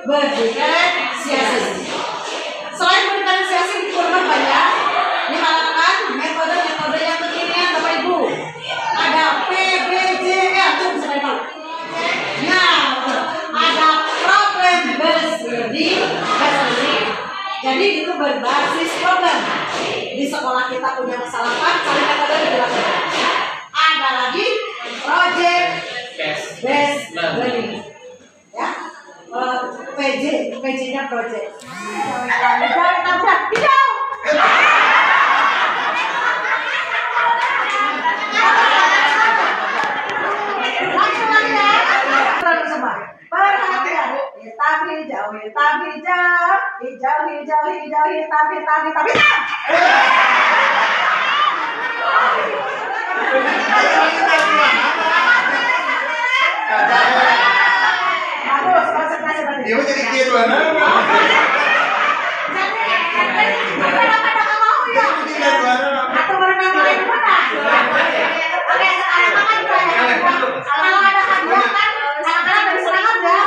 berdiferensiasi. Selain berdiferensiasi di kurban banyak diharapkan metode-metode yang kekinian Bapak Ibu. Ada PBJL, tuh bisa Bapak. Nah, ada problem based learning. Jadi itu berbasis program. Di sekolah kita punya masalah apa? Cari metode dilakukan. Ada lagi project based learning. Ya, PJ-nya project. Hijau. Langsung lagi ya. Terus semua. Perhatian. Hitam hijau, hitam hijau, hijau hijau hijau hitam hitam hitam hitam. Bagus, konsentrasi berarti. Dia mau jadi kira mana? Atau berenang lain mana? Oke, sekarang makan dulu ya. Kalau ada hadiah kan, anak-anak dari serangan ya.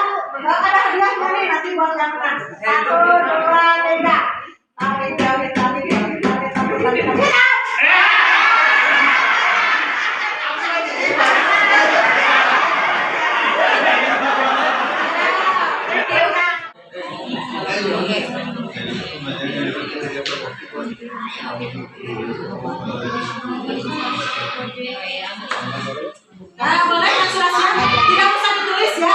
Ada hadiahnya nih nanti buat yang menang. 1, 2, 3. Tarik, tarik, tarik, tarik, tarik, tarik, tarik, tarik. Nah, boleh hasil-hasilnya tidak usah ditulis ya,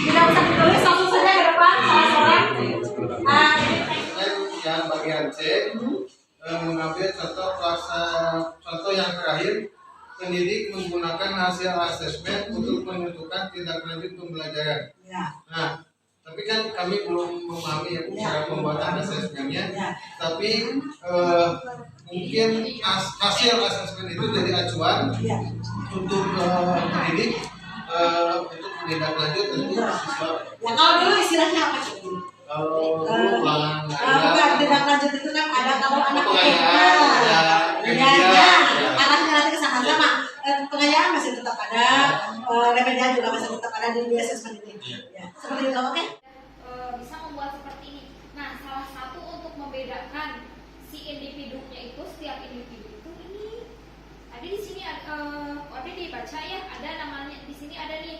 tidak usah ditulis, langsung saja ke depan salah seorang. Yang bagian C mengambil contoh yang terakhir, pendidik menggunakan hasil asesmen untuk menentukan tindak lanjut pembelajaran. Nah, tapi kan kami belum memahami ya cara pembuatan asesmennya, tapi mungkin hasil asesmen itu jadi acuan untuk pendidik untuk menindaklanjut tentu siswa. Ya kalau dulu istilahnya apa sih? Bukan tindak lanjut itu kan ada kalau anak arahnya nanti ke sana sama pengayaan masih tetap ada, remedial juga masih tetap ada di asesmen ini. Ya, seperti itu, oke? Bisa membuat seperti ini. Nah, salah satu untuk membedakan si individunya itu, setiap individu itu ini ada di sini ada dibaca ya, ada namanya di sini ada nih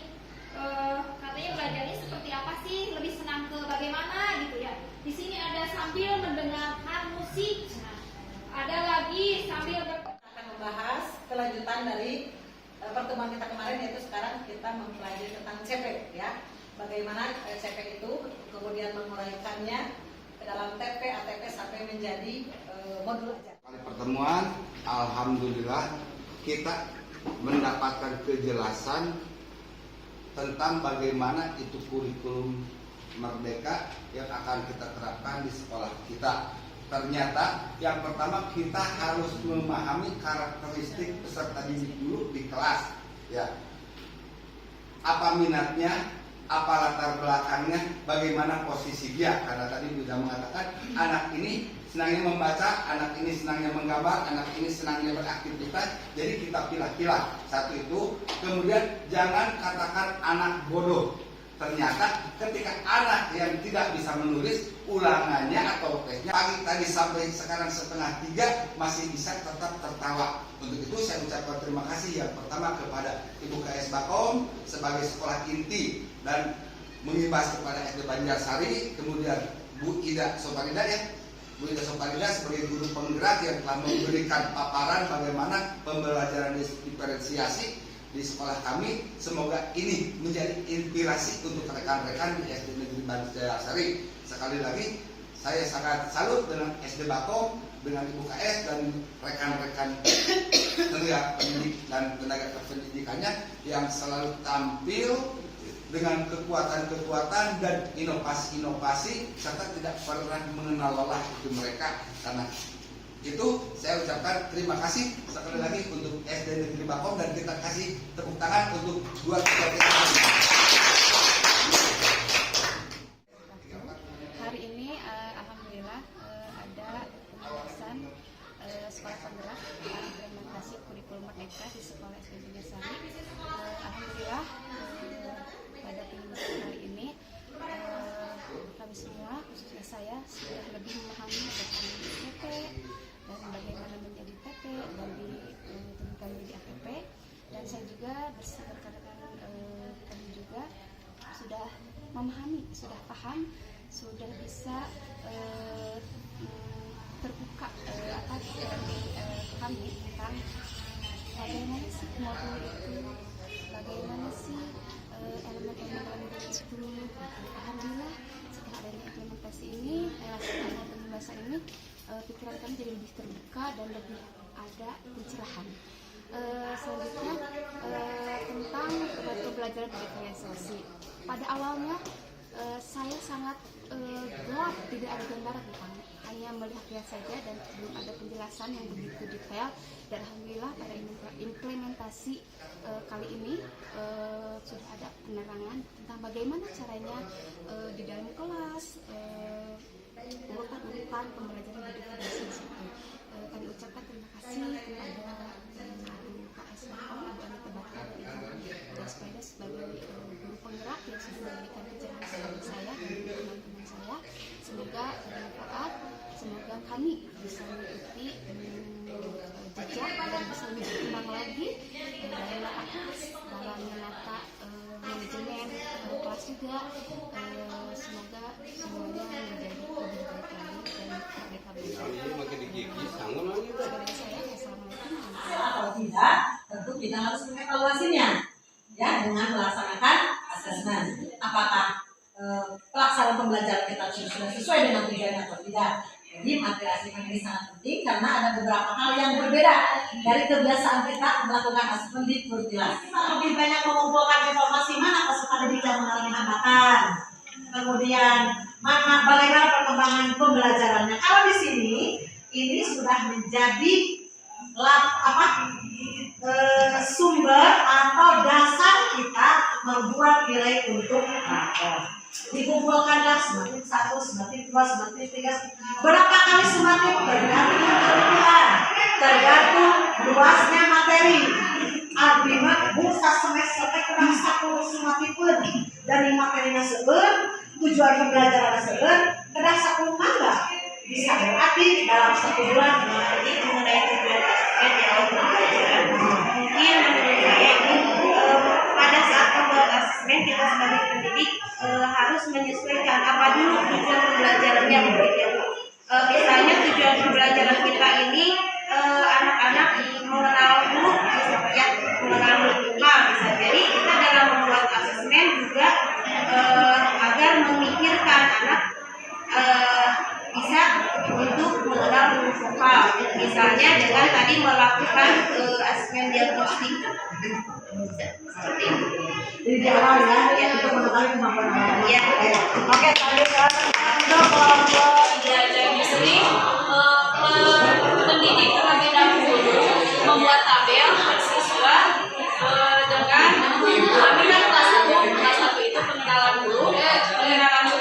katanya belajarnya seperti apa sih, lebih senang ke bagaimana gitu ya. Di sini ada sambil mendengarkan musik. Nah, ada lagi sambil akan membahas kelanjutan dari pertemuan kita kemarin, yaitu sekarang kita mempelajari tentang CP ya. Bagaimana CP itu kemudian menguraikannya ke dalam TP, ATP sampai menjadi modul aja. Kali pertemuan, alhamdulillah kita mendapatkan kejelasan tentang bagaimana itu kurikulum merdeka yang akan kita terapkan di sekolah kita. Ternyata yang pertama kita harus memahami karakteristik peserta didik dulu di kelas, ya. Apa minatnya, apa latar belakangnya, bagaimana posisi dia. Karena tadi sudah mengatakan anak ini senangnya membaca, anak ini senangnya menggambar, anak ini senangnya beraktivitas. Jadi kita pilah-pilah. Satu itu. Kemudian jangan katakan anak bodoh. Ternyata ketika anak yang tidak bisa menulis, ulangannya atau tesnya pagi tadi sampai sekarang 2:30 masih bisa tetap tertawa. Untuk itu saya ucapkan terima kasih yang pertama kepada Ibu KS Bakom sebagai sekolah inti dan mengimbas kepada SD Banjarsari, kemudian Bu Ida Soparida ya, Bu Ida Soparida sebagai guru penggerak yang telah memberikan paparan bagaimana pembelajaran diferensiasi di sekolah kami. Semoga ini menjadi inspirasi untuk rekan-rekan di SD Negeri Banjarsari. Sekali lagi saya sangat salut dengan SD Bakom, dengan Ibu KS dan rekan-rekan tenaga pendidik dan tenaga kependidikannya yang selalu tampil dengan kekuatan-kekuatan dan inovasi-inovasi serta tidak pernah mengenal lelah itu mereka. Karena itu saya ucapkan terima kasih sekali lagi untuk SD Negeri Bakom dan kita kasih tepuk tangan untuk dua kita. Hari ini alhamdulillah ada pembahasan sekolah penggerak implementasi kurikulum merdeka di sekolah SD Banjarsari. Alhamdulillah pada pembahasan hari ini kami semua, khususnya saya, sudah lebih memahami tentang TP dan bagaimana menjadi TP dan ditentukan menjadi ATP. Dan saya juga berkaitan kami juga sudah memahami, sudah paham, sudah bisa terbuka kami tentang bagaimana sih modul itu, bagaimana sih elemen-elemen itu. Alhamdulillah setelah adanya implementasi ini, setelah pembahasan ini, pikiran kami jadi lebih terbuka dan lebih ada pencerahan. Selanjutnya tentang pembelajaran diferensiasi. Pada awalnya saya sangat gelap, tidak ada gambaran tentang, hanya melihat saja dan belum ada penjelasan yang begitu detail. Dan alhamdulillah pada implementasi kali ini sudah ada penerangan tentang bagaimana caranya di dalam kelas, urutan pembelajaran diferensiasi itu. Kami ucapkan terima kasih kepada Pak SPM, Ibu Anita Bakar, dan Sepeda sebagai guru penggerak yang sudah memberikan pencerahan kepada saya dan teman-teman saya. Semoga bermanfaat, semoga kami bisa mengikuti jejak dan bisa lebih berkembang lagi dalam menata manajemen kelas juga. Semoga semuanya menjadi lebih baik lagi dan mereka belajar. Sebagai saya, assalamualaikum. Kalau tidak, tentu kita harus mengevaluasinya, ya, dengan melaksanakan asesmen. Apakah pelaksanaan pembelajaran kita sudah sesuai dengan tujuan atau tidak. Jadi materi asesmen ini sangat penting karena ada beberapa hal yang berbeda dari kebiasaan kita melakukan asesmen di Kurtilas. Kita lebih banyak mengumpulkan informasi mana peserta didik yang mengalami hambatan, kemudian bagaimana perkembangan pembelajarannya. Kalau di sini ini sudah menjadi sumber atau dasar kita membuat nilai untuk rapor. Dikumpulkanlah semakin 1, semakin 2, semakin 3. Berapa kali semakin tergantung curriculum, tergantung luasnya materi. Agreement buka semester kurang 10 semakin pun dari materinya seueur, tujuan pembelajaran seueur, kedah 10 mangga. Bisa berarti dalam 1 bulan mengerti mengenai tujuan asesmen di awal pembelajaran. Mungkin menurut saya ini pada saat membuat asesmen kita sebagai pendidik harus menyesuaikan apa dulu tujuan pembelajarannya begitu. Misalnya tujuan pembelajaran kita ini anak-anak mengenal huruf, ya, mengenal huruf A bisa. Jadi kita dalam membuat asesmen juga agar memikirkan anak bisa untuk mengenal huruf vokal, misalnya dengan tadi melakukan asesmen diagnostik seperti itu. Jadi di awal ya, untuk mengetahui kemampuan anak. Ya. Oke, lanjut untuk kelompok. Ya, jadi di sini pendidik terlebih dahulu membuat tabel siswa dengan ambil kelas 1 itu pengenalan dulu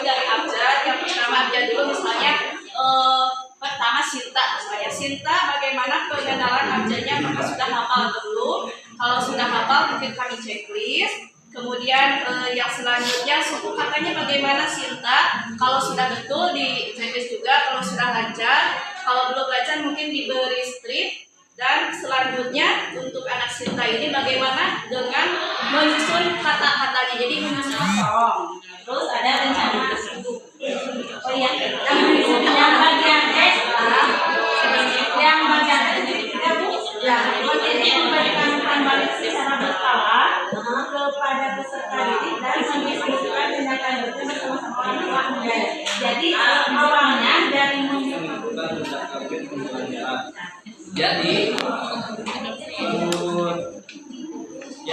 dari abjad. Yang pertama abjad dulu, misalnya pertama Sinta, misalnya Sinta bagaimana pengenalan abjadnya, apakah sudah hafal dulu. Kalau sudah hafal mungkin kami checklist. Kemudian yang selanjutnya suku katanya bagaimana Sinta, kalau sudah betul di checklist juga, kalau sudah lancar, kalau belum lancar mungkin diberi strip. Dan selanjutnya untuk anak Sinta ini bagaimana dengan menyusun kata-katanya, jadi menyusun song. Terus ada rencana hidup. Oh iya, yang bagian yang bagian ketiga Bu, ya, ini memberikan tambahan secara berkala kepada peserta didik dan mendiskusikan tindakan itu bersama-sama orang tua muda. Jadi awalnya dari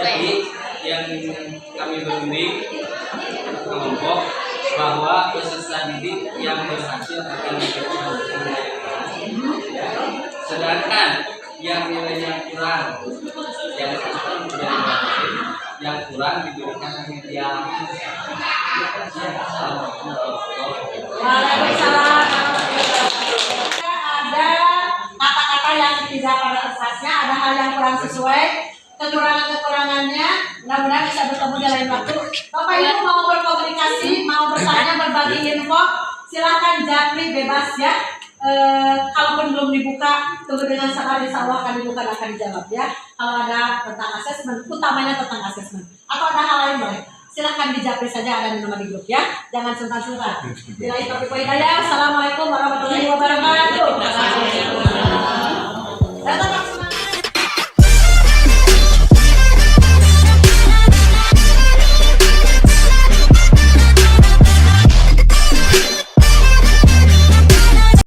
jadi yang kami bimbing kelompok bahwa peserta didik yang berhasil akan diberikan sedangkan yang nilainya kurang yang kurang diberikan media. Waalaikumsalam. Ada kata-kata yang tidak pada asasnya, ada hal yang kurang sesuai. kekurangan-kekurangannya. Mudah-mudahan bisa bertemu di lain waktu. Bapak Ibu mau berkomunikasi, mau bertanya, berbagi info, silakan japri bebas ya. Kalaupun belum dibuka, tunggu dengan sabar, insya Allah akan dibuka dan akan dijawab ya. Kalau ada tentang asesmen, utamanya tentang asesmen, atau ada hal lain boleh. Silahkan dijapri saja, ada nama di grup ya. Jangan sungkan-sungkan. Bila itu hidayah. Assalamualaikum warahmatullahi wabarakatuh.